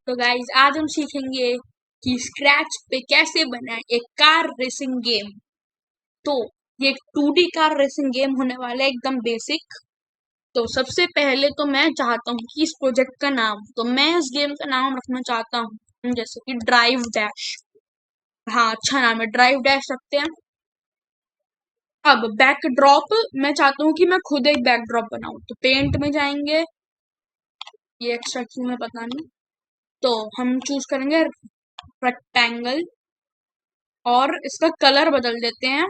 तो गाइज आज हम सीखेंगे कि स्क्रैच पे कैसे बनाए एक कार रेसिंग गेम। तो ये एक 2D कार रेसिंग गेम होने वाला है, एकदम बेसिक। तो सबसे पहले तो मैं चाहता हूँ कि इस प्रोजेक्ट का नाम, तो मैं इस गेम का नाम रखना चाहता हूँ जैसे कि ड्राइव डैश। हाँ, अच्छा नाम है, ड्राइव डैश रखते हैं। अब बैकड्रॉप मैं चाहता हूँ कि मैं खुद एक बैकड्रॉप बनाऊं, तो पेंट में जाएंगे। ये एक्स्ट्रा क्यों है पता नहीं। तो हम चूज करेंगे रेक्टेंगल और इसका कलर बदल देते हैं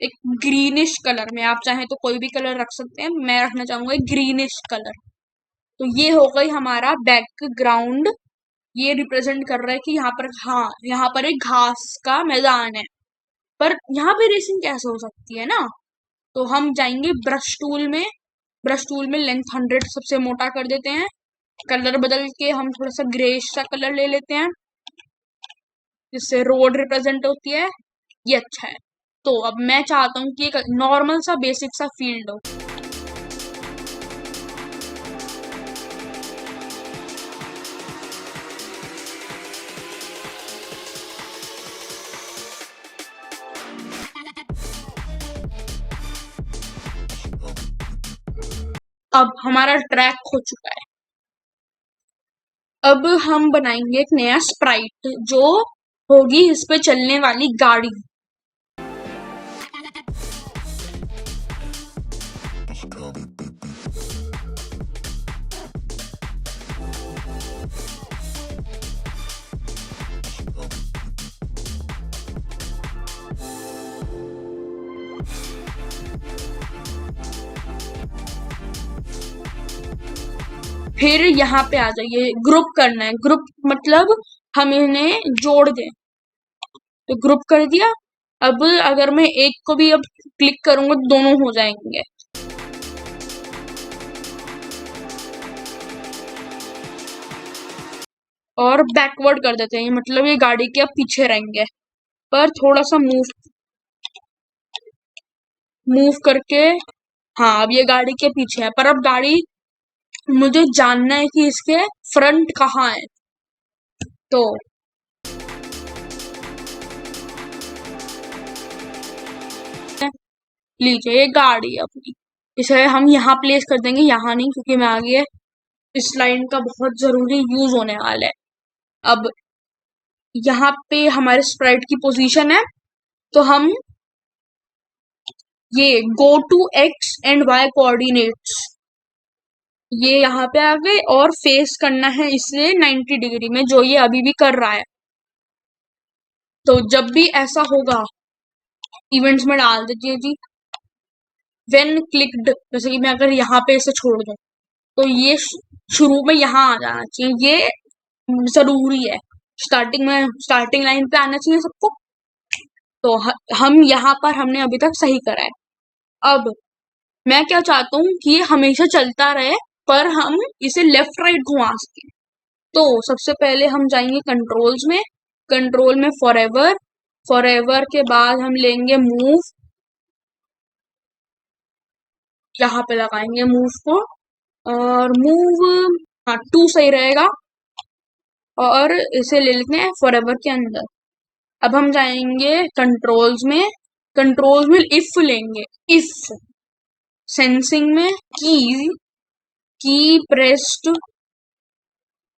एक ग्रीनिश कलर में। आप चाहें तो कोई भी कलर रख सकते हैं, मैं रखना चाहूंगा एक ग्रीनिश कलर। तो ये हो गई हमारा बैकग्राउंड। ये रिप्रेजेंट कर रहा है कि यहाँ पर, हाँ, यहाँ पर एक घास का मैदान है, पर यहाँ पे रेसिंग कैसे हो सकती है ना। तो हम जाएंगे ब्रश टूल में। ब्रश टूल में लेंथ 100 सबसे मोटा कर देते हैं। कलर बदल के हम थोड़ा सा ग्रेश सा कलर ले लेते हैं जिससे रोड रिप्रेजेंट होती है। ये अच्छा है। तो अब मैं चाहता हूँ कि एक नॉर्मल सा बेसिक सा फील्ड हो। अब हमारा ट्रैक हो चुका है। अब हम बनाएंगे एक नया स्प्राइट जो होगी इस पे चलने वाली गाड़ी। फिर यहाँ पे आ जाइए, ग्रुप करना है। ग्रुप मतलब हम इन्हें जोड़ दें, तो ग्रुप कर दिया। अब अगर मैं एक को भी अब क्लिक करूंगा तो दोनों हो जाएंगे। और बैकवर्ड कर देते हैं, मतलब ये गाड़ी के अब पीछे रहेंगे, पर थोड़ा सा मूव मूव करके। हाँ, अब ये गाड़ी के पीछे है, पर अब गाड़ी, मुझे जानना है कि इसके फ्रंट कहाँ है। तो लीजिए ये गाड़ी अपनी, इसे हम यहाँ प्लेस कर देंगे, यहाँ नहीं क्योंकि मैं आगे इस लाइन का बहुत जरूरी यूज होने वाला है। अब यहाँ पे हमारे स्प्राइट की पोजीशन है, तो हम ये go to X and Y coordinates, ये यहाँ पे आ गए और फेस करना है इसे 90 डिग्री में, जो ये अभी भी कर रहा है। तो जब भी ऐसा होगा इवेंट्स में डाल दीजिए जी, व्हेन क्लिक्ड। जैसे कि मैं अगर यहाँ पे इसे छोड़ दूं तो ये शुरू में यहाँ आ जाना चाहिए, ये जरूरी है। स्टार्टिंग में, स्टार्टिंग लाइन पे आना चाहिए सबको। तो हम यहाँ पर हमने अभी तक सही करा है। अब मैं क्या चाहता हूँ कि ये हमेशा चलता रहे, पर हम इसे लेफ्ट राइट घुमा सकें। तो सबसे पहले हम जाएंगे कंट्रोल्स में। कंट्रोल में फॉरएवर, फॉरएवर के बाद हम लेंगे मूव, यहाँ पे लगाएंगे मूव को, और मूव, हाँ 2 सही रहेगा। और इसे ले लेते हैं फॉरएवर के अंदर। अब हम जाएंगे कंट्रोल्स में। कंट्रोल्स में इफ लेंगे, इफ सेंसिंग में की प्रेस्ड,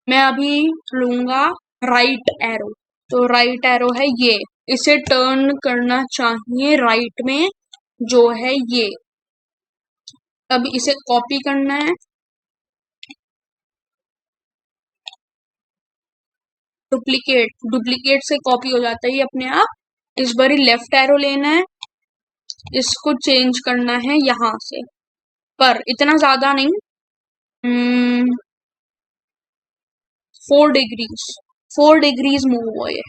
मैं अभी लूंगा राइट एरो। तो राइट एरो है ये, इसे टर्न करना चाहिए राइट में, जो है ये। अब इसे कॉपी करना है, डुप्लीकेट, डुप्लीकेट से कॉपी हो जाता है ये अपने आप। इस बार लेफ्ट एरो लेना है, इसको चेंज करना है यहाँ से, पर इतना ज्यादा नहीं, 4 डिग्रीज, 4 डिग्रीज मूव हुआ ये।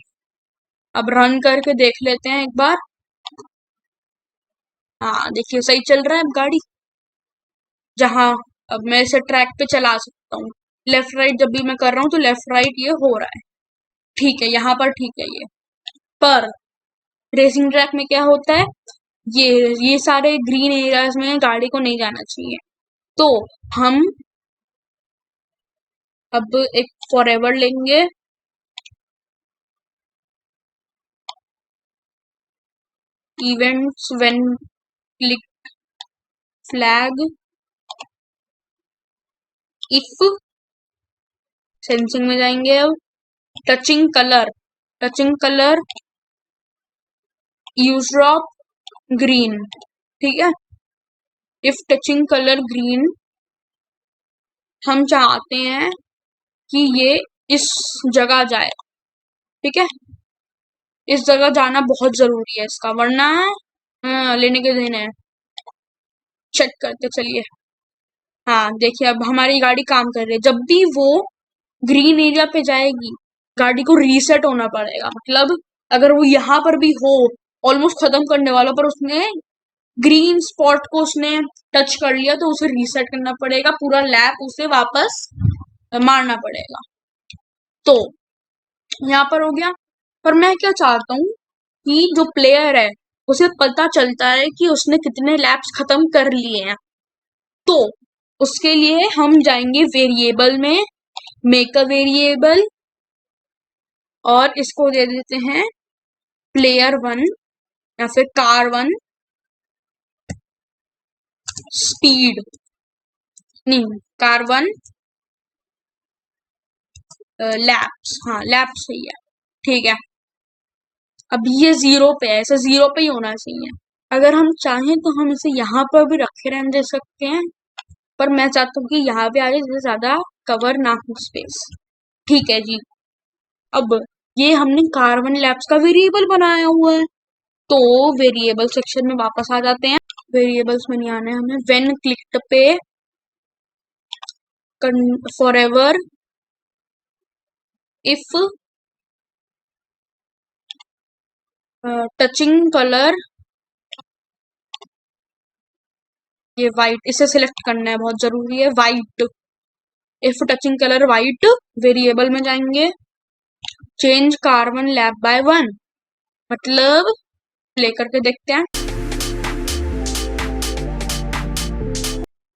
अब रन करके देख लेते हैं एक बार। हाँ देखिए सही चल रहा है अब गाड़ी। जहाँ अब मैं इसे ट्रैक पे चला सकता हूँ, लेफ्ट राइट जब भी मैं कर रहा हूँ तो लेफ्ट राइट ये हो रहा है। ठीक है, यहाँ पर ठीक है ये। पर रेसिंग ट्रैक में क्या होता है, ये ये सारे ग्रीन एरियाज में गाड़ी को नहीं जाना चाहिए। तो हम अब एक फॉरएवर लेंगे, events when click flag, if sensing में जाएंगे। अब touching colour use drop green, ठीक है। इफ टचिंग कलर ग्रीन, हम चाहते हैं कि ये इस जगह जाए, ठीक है। इस जगह जाना बहुत जरूरी है इसका, वरना लेने के दिन है। चेक करते चलिए। हाँ देखिए, अब हमारी गाड़ी काम कर रही है। जब भी वो ग्रीन एरिया पे जाएगी, गाड़ी को रीसेट होना पड़ेगा। मतलब अगर वो यहाँ पर भी हो, ऑलमोस्ट खत्म करने वाला, पर उसने ग्रीन स्पॉट को उसने टच कर लिया, तो उसे रीसेट करना पड़ेगा, पूरा लैप उसे वापस मारना पड़ेगा। तो यहाँ पर हो गया। पर मैं क्या चाहता हूँ कि जो प्लेयर है उसे पता चलता है कि उसने कितने लैप्स खत्म कर लिए हैं। तो उसके लिए हम जाएंगे वेरिएबल में, मेक अ वेरिएबल, और इसको दे देते हैं प्लेयर 1 या फिर कार 1 स्पीड, नहीं कार 1 लैप्स, हाँ लैप्स सही है, ठीक है। अब ये 0 पे है, ऐसे 0 पे ही होना चाहिए। अगर हम चाहें तो हम इसे यहाँ पर भी रखे रहने दे सकते हैं, पर मैं चाहता हूँ कि यहाँ पे आ जाए, जिससे ज्यादा कवर ना हो स्पेस, ठीक है जी। अब ये हमने कार्बन लैब्स का वेरिएबल बनाया हुआ है, तो वेरिएबल सेक्शन में वापस आ जाते हैं। वेरिएबल्स में नहीं आना है हमें। व्हेन क्लिक्ड पे फॉरएवर इफ टचिंग कलर, ये वाइट, इसे सिलेक्ट करना है, बहुत जरूरी है, white. If touching colour white, variable में जाएंगे, चेंज कार्बन लैब बाय 1, मतलब प्ले करके देखते हैं।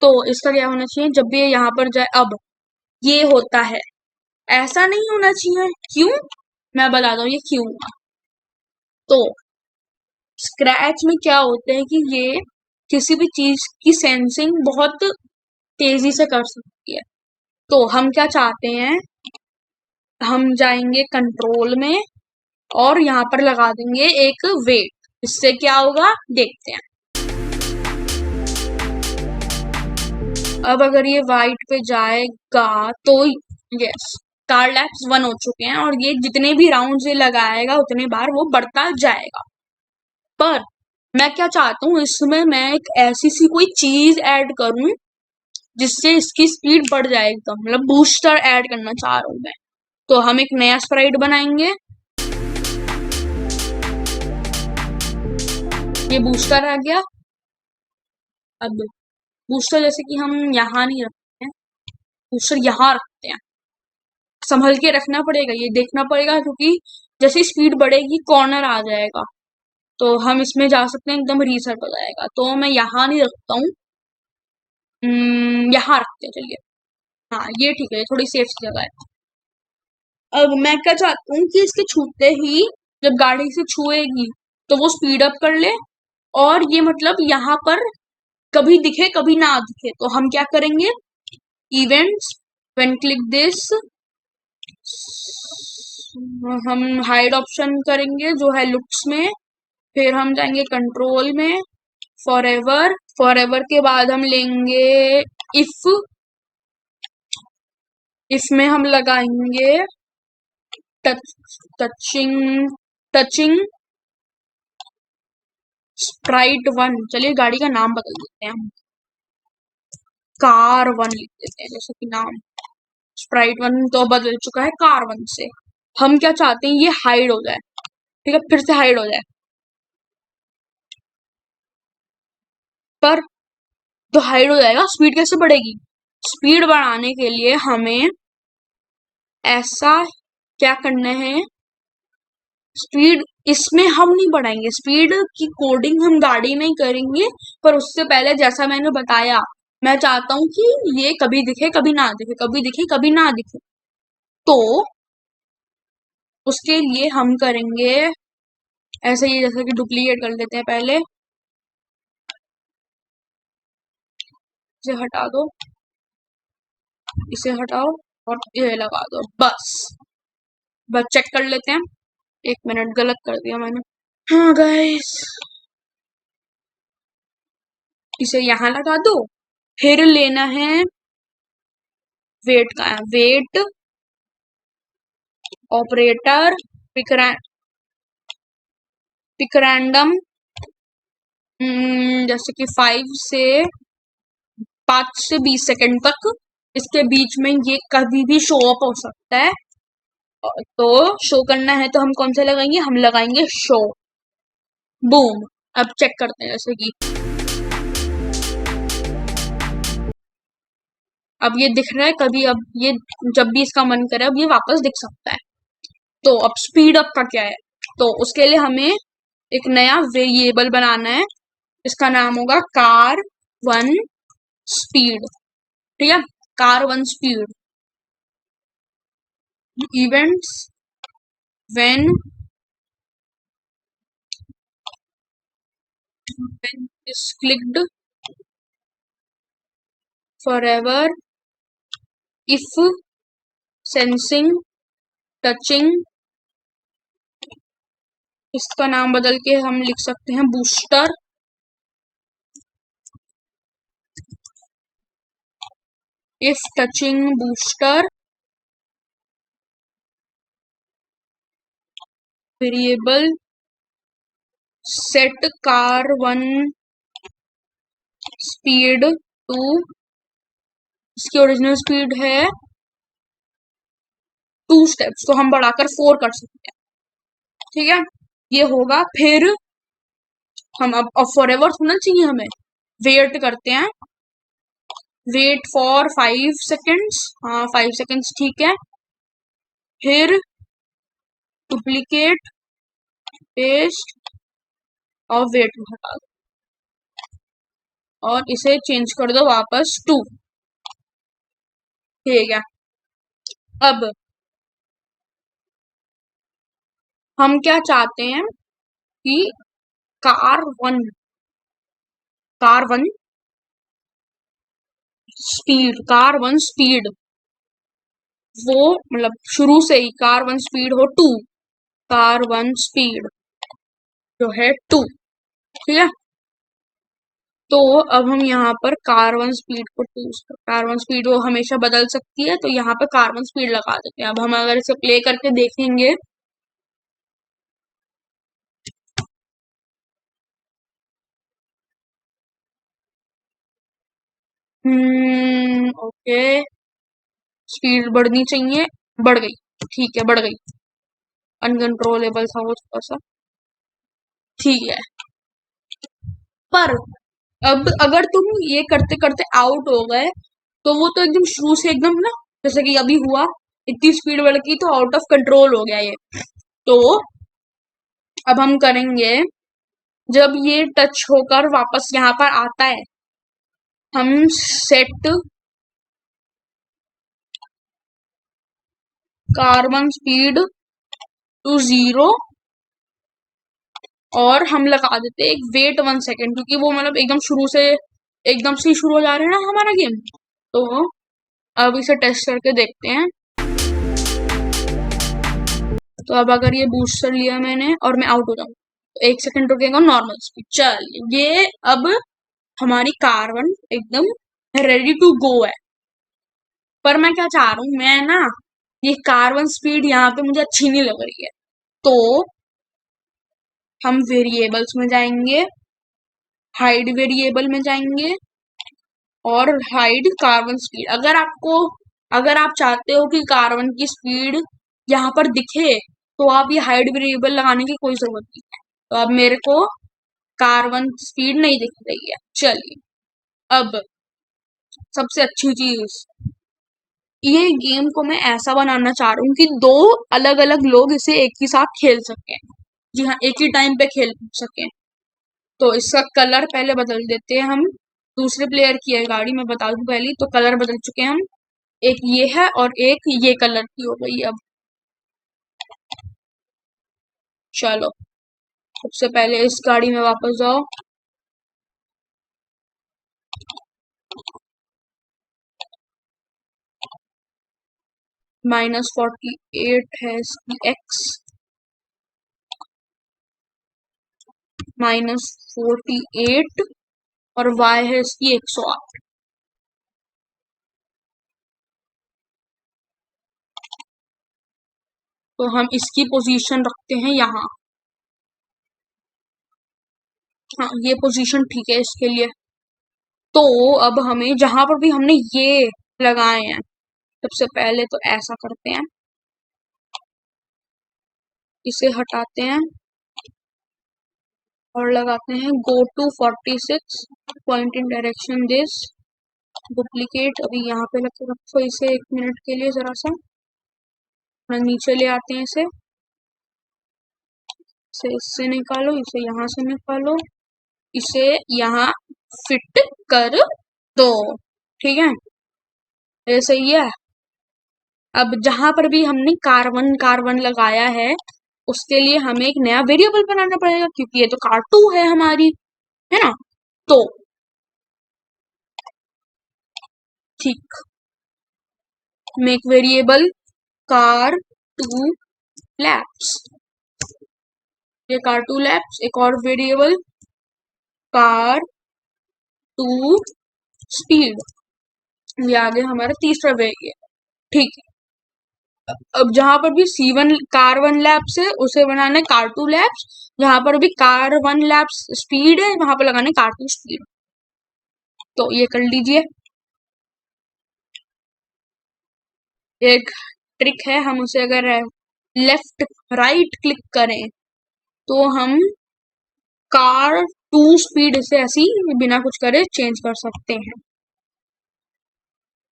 तो इसका क्या होना चाहिए, जब भी ये यहाँ पर जाए, अब ये होता है, ऐसा नहीं होना चाहिए। क्यों, मैं बताता हूँ ये क्यों हुआ। तो स्क्रैच में क्या होता है कि ये किसी भी चीज की सेंसिंग बहुत तेजी से कर सकती है। तो हम क्या चाहते हैं, हम जाएंगे कंट्रोल में और यहाँ पर लगा देंगे एक वेट। इससे क्या होगा देखते हैं। अब अगर ये वाइट पे जाएगा तो यस, कार लैप्स 1 हो चुके हैं, और ये जितने भी राउंड ये लगाएगा उतने बार वो बढ़ता जाएगा। पर मैं क्या चाहता हूँ, इसमें मैं एक ऐसी सी कोई चीज ऐड करूं जिससे इसकी स्पीड बढ़ जाए एकदम, मतलब बूस्टर ऐड करना चाह रहा हूं मैं। तो हम एक नया स्प्राइट बनाएंगे, ये बूस्टर आ गया। अब बूस्टर जैसे कि हम यहाँ नहीं रखते हैं, बूस्टर यहाँ रखते हैं। संभल के रखना पड़ेगा, ये देखना पड़ेगा, क्योंकि जैसे स्पीड बढ़ेगी कॉर्नर आ जाएगा, तो हम इसमें जा सकते हैं, एकदम रीसेट हो जाएगा। तो मैं यहाँ नहीं रखता हूँ, यहाँ रखते हैं चलिए। हाँ ये ठीक है, थोड़ी सेफ जगह है। अब मैं क्या चाहता हूँ कि इसके छूते ही, जब गाड़ी से छुएगी तो वो स्पीड अप कर ले, और ये मतलब यहाँ पर कभी दिखे कभी ना दिखे। तो हम क्या करेंगे, इवेंट्स व्हेन क्लिक दिस, हम हाइड ऑप्शन करेंगे जो है लुक्स में, फिर हम जाएंगे कंट्रोल में, फॉरएवर, फॉरएवर के बाद हम लेंगे इफ में हम लगाएंगे टचिंग टचिंग स्प्राइट 1, चलिए गाड़ी का नाम बदल देते हैं, हम कार 1 लिख देते हैं, जैसे कि नाम स्प्राइट 1 तो बदल चुका है कार 1 से। हम क्या चाहते हैं, ये हाइड हो जाए, ठीक है, फिर से हाइड हो जाए। पर तो हाइड हो जाएगा, स्पीड कैसे बढ़ेगी। स्पीड बढ़ाने के लिए हमें ऐसा क्या करना है, स्पीड इसमें हम नहीं बढ़ाएंगे, स्पीड की कोडिंग हम गाड़ी में ही करेंगे। पर उससे पहले जैसा मैंने बताया, मैं चाहता हूँ कि ये कभी दिखे कभी ना दिखे, कभी दिखे कभी ना दिखे। तो उसके लिए हम करेंगे ऐसे ही, जैसे कि डुप्लीकेट कर लेते हैं पहले, इसे हटा दो, इसे हटाओ और ये लगा दो, बस। बस चेक कर लेते हैं। एक मिनट, गलत कर दिया मैंने। हाँ गाइस, इसे यहाँ लगा दो। फिर लेना है वेट का, वेट ऑपरेटर, पिक रैंडम, जैसे कि 5 से 20 सेकंड तक, इसके बीच में ये कभी भी शो अप हो सकता है। तो शो करना है तो हम कौन से लगाएंगे, हम लगाएंगे शो, बूम। अब चेक करते हैं, जैसे कि अब ये दिख रहा है कभी, अब ये जब भी इसका मन करे अब ये वापस दिख सकता है। तो अब स्पीड अप का क्या है, तो उसके लिए हमें एक नया वेरिएबल बनाना है। इसका नाम होगा car1speed। ठीक है, car1speed events when is clicked forever if sensing touching। इसका नाम बदल के हम लिख सकते हैं booster. if touching booster variable set car1 speed to, इसकी ओरिजिनल स्पीड है 2 स्टेप्स, तो हम बढ़ाकर 4 कर सकते हैं। ठीक है, ये होगा। फिर हम अब फॉर एवर होना चाहिए, हमें वेट करते हैं, वेट फॉर 5 सेकेंड्स। हाँ, 5 सेकेंड्स ठीक है। फिर डुप्लीकेट, पेस्ट और वेट हटा दो और इसे चेंज कर दो वापस 2। ठीक है, अब हम क्या चाहते हैं कि car one car one speed वो, मतलब शुरू से ही car1 speed हो 2, car1 speed जो है 2। ठीक है, तो अब हम यहाँ पर कार वन स्पीड वो हमेशा बदल सकती है, तो यहाँ पर कार1 speed लगा देते हैं। अब हम अगर इसे प्ले करके देखेंगे, ओके, स्पीड बढ़नी चाहिए, बढ़ गई। ठीक है, बढ़ गई, अनकंट्रोलेबल था वो थोड़ा सा। ठीक है, पर अब अगर तुम ये करते करते आउट हो गए तो वो तो एकदम शुरू से एकदम ना, जैसे कि अभी हुआ, इतनी स्पीड बढ़ गई तो आउट ऑफ कंट्रोल हो गया ये। तो अब हम करेंगे, जब ये टच होकर वापस यहाँ पर आता है, हम सेट car1 speed टू 0 और हम लगा देते हैं एक वेट 1 सेकेंड, क्योंकि वो मतलब एकदम शुरू से एकदम से ही शुरू हो जा रहे हैं ना हमारा गेम। तो अब इसे टेस्ट करके देखते हैं। तो अब अगर ये बूस्टर लिया मैंने और मैं आउट हो जाऊं तो 1 सेकेंड रुकेगा, नॉर्मल स्पीड। चल, ये अब हमारी कार1 एकदम रेडी टू गो है। पर मैं क्या चाह रहा हूँ, मैं ना ये कार1 speed यहाँ पे मुझे अच्छी नहीं लग रही है। तो हम वेरिएबल्स में जाएंगे, हाइड वेरिएबल में जाएंगे और हाइड कार1 speed। अगर आप चाहते हो कि कार1 की स्पीड यहाँ पर दिखे तो आप ये हाइड वेरिएबल लगाने की कोई जरूरत नहीं है। तो अब मेरे को कार1 speed नहीं दिख रही है। चलिए, अब सबसे अच्छी चीज, ये गेम को मैं ऐसा बनाना चाह रहा हूँ कि 2 अलग अलग लोग इसे एक ही साथ खेल सकें। जी हाँ, एक ही टाइम पे खेल सकें। तो इसका कलर पहले बदल देते हैं हम। दूसरे प्लेयर की है गाड़ी, मैं बता दूं पहले, तो कलर बदल चुके हैं हम। एक ये है और एक ये कलर की हो गई। अब चलो सबसे पहले इस गाड़ी में वापस जाओ। -48 है इसकी एक्स, -48 और y है इसकी 108। तो हम इसकी पोजीशन रखते हैं यहाँ। हाँ ये पोजीशन ठीक है इसके लिए। तो अब हमें जहां पर भी हमने ये लगाए हैं, सबसे पहले तो ऐसा करते हैं, इसे हटाते हैं और लगाते हैं go to 46 point in direction this, duplicate. अभी यहाँ पे रखो इसे 1 मिनट के लिए जरा सा, नीचे ले आते हैं इसे इससे निकालो, इसे यहाँ से निकालो, इसे यहाँ फिट कर दो। ठीक है, ये सही है। अब जहां पर भी हमने कार्बन कार्बन लगाया है उसके लिए हमें एक नया वेरिएबल बनाना पड़ेगा, क्योंकि ये तो कार2 है हमारी, है ना। तो ठीक, मेक वेरिएबल car2 labs, ये car2 labs। एक और वेरिएबल car2 speed, ये आगे हमारा तीसरा वेरिएबल। ठीक है, अब जहां पर भी C1 car1 labs है उसे बनाना है car2 labs, जहां पर भी car1 labs स्पीड है वहां पर लगाना है car2 स्पीड। तो ये कर लीजिए। एक ट्रिक है, हम उसे अगर लेफ्ट राइट क्लिक करें तो हम car2 स्पीड इसे ऐसी बिना कुछ करे चेंज कर सकते हैं।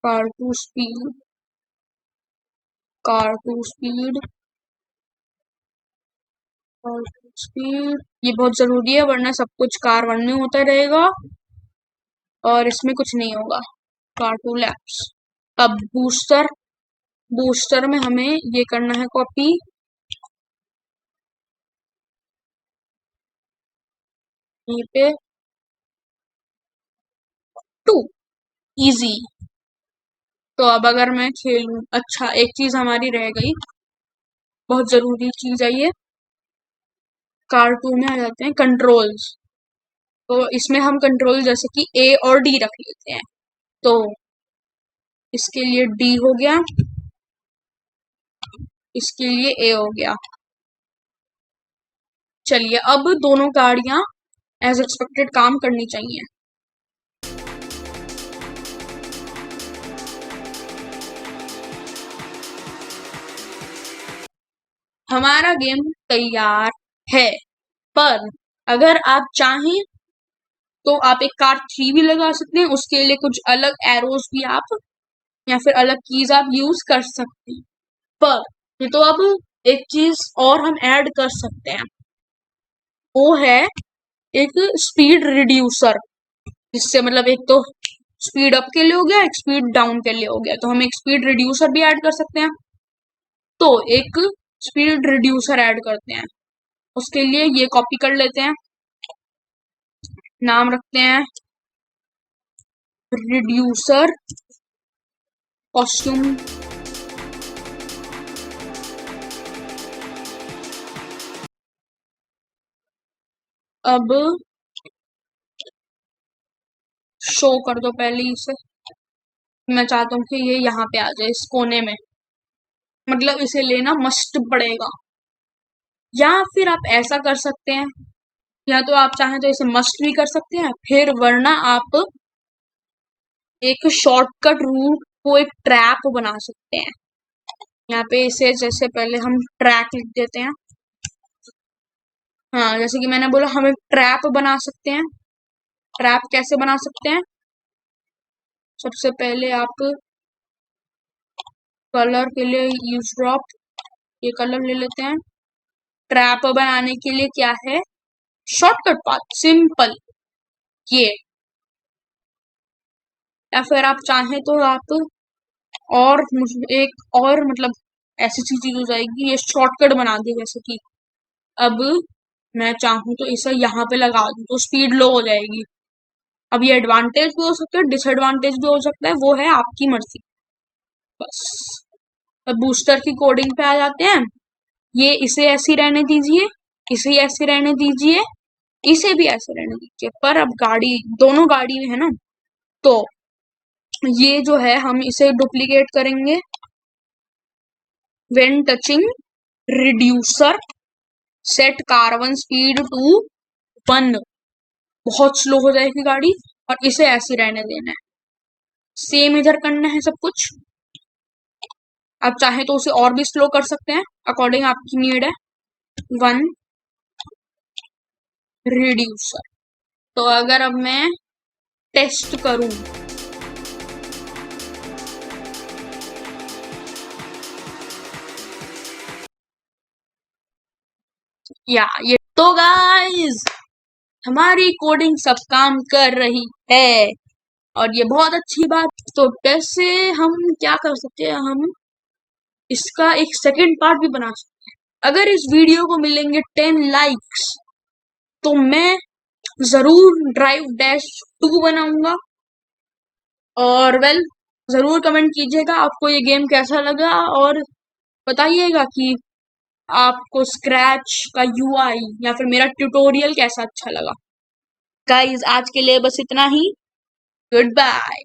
car2 speed, car2 speed, car2 speed, ये बहुत जरूरी है वरना सब कुछ car1 में होता रहेगा और इसमें कुछ नहीं होगा। car2 lapse. अब बूस्टर, बूस्टर में हमें ये करना है कॉपी, यहीं पे 2 इजी। तो अब अगर मैं खेलूं, अच्छा एक चीज हमारी रह गई, बहुत जरूरी चीज है ये। car2 में आ जाते हैं कंट्रोल्स, तो इसमें हम कंट्रोल जैसे कि ए और डी रख लेते हैं। तो इसके लिए डी हो गया, इसके लिए ए हो गया। चलिए अब दोनों गाड़ियां एज एक्सपेक्टेड काम करनी चाहिए। हमारा गेम तैयार है, पर अगर आप चाहें तो आप एक car3 भी लगा सकते हैं, उसके लिए कुछ अलग एरोज भी आप या फिर अलग कीज आप यूज कर सकते हैं। पर ये तो अब एक चीज और हम ऐड कर सकते हैं, वो है एक स्पीड रिड्यूसर, जिससे मतलब एक तो स्पीड अप के लिए हो गया, एक स्पीड डाउन के लिए हो गया, तो हम एक स्पीड रिड्यूसर भी ऐड कर सकते हैं। तो एक स्पीड रिड्यूसर ऐड करते हैं, उसके लिए ये कॉपी कर लेते हैं, नाम रखते हैं रिड्यूसर कॉस्ट्यूम। अब शो कर दो पहले इसे, मैं चाहता हूँ कि ये यहाँ पे आ जाए इस कोने में, मतलब इसे लेना मस्ट पड़ेगा। या फिर आप ऐसा कर सकते हैं, या तो आप चाहें तो इसे मस्ट भी कर सकते हैं, फिर वरना आप एक शॉर्टकट रूट को एक ट्रैप बना सकते हैं। यहाँ पे इसे जैसे पहले हम ट्रैक लिख देते हैं, हाँ जैसे कि मैंने बोला हम एक ट्रैप बना सकते हैं। ट्रैप कैसे बना सकते हैं, सबसे पहले आप कलर के लिए यूज ड्रॉप, ये कलर ले लेते हैं। ट्रैप बनाने के लिए क्या है, शॉर्टकट पाथ, सिंपल ये। या फिर आप चाहें तो आप और मुझे एक और मतलब ऐसी सी चीज हो जाएगी, ये शॉर्टकट बना दी, जैसे कि अब मैं चाहूँ तो इसे यहाँ पे लगा दूँ तो स्पीड लो हो जाएगी। अब ये एडवांटेज भी हो सकता है, डिसएडवांटेज भी हो सकता है, वो है आपकी मर्जी। बस अब बूस्टर की कोडिंग पे आ जाते हैं। ये इसे ऐसी रहने दीजिए, इसे ऐसे रहने दीजिए, इसे भी ऐसे रहने दीजिए, पर अब गाड़ी दोनों गाड़ी में है ना, तो ये जो है हम इसे डुप्लीकेट करेंगे। When touching reducer set carbon speed to 1, बहुत स्लो हो जाएगी गाड़ी, और इसे ऐसे रहने देना है। सेम इधर करना है सब कुछ। आप चाहे तो उसे और भी स्लो कर सकते हैं, अकॉर्डिंग आपकी नीड है। 1 रिड्यूसर। तो अगर अब मैं टेस्ट करूं, या ये तो गाइस हमारी कोडिंग सब काम कर रही है, और ये बहुत अच्छी बात। तो कैसे हम क्या कर सकते हैं, हम इसका एक सेकंड पार्ट भी बना सकते हैं। अगर इस वीडियो को मिलेंगे 10 लाइक्स तो मैं जरूर ड्राइव डैश 2 बनाऊंगा। और वेल, जरूर कमेंट कीजिएगा आपको ये गेम कैसा लगा, और बताइएगा कि आपको स्क्रैच का यूआई या फिर मेरा ट्यूटोरियल कैसा अच्छा लगा। गाइस आज के लिए बस इतना ही। Good bye.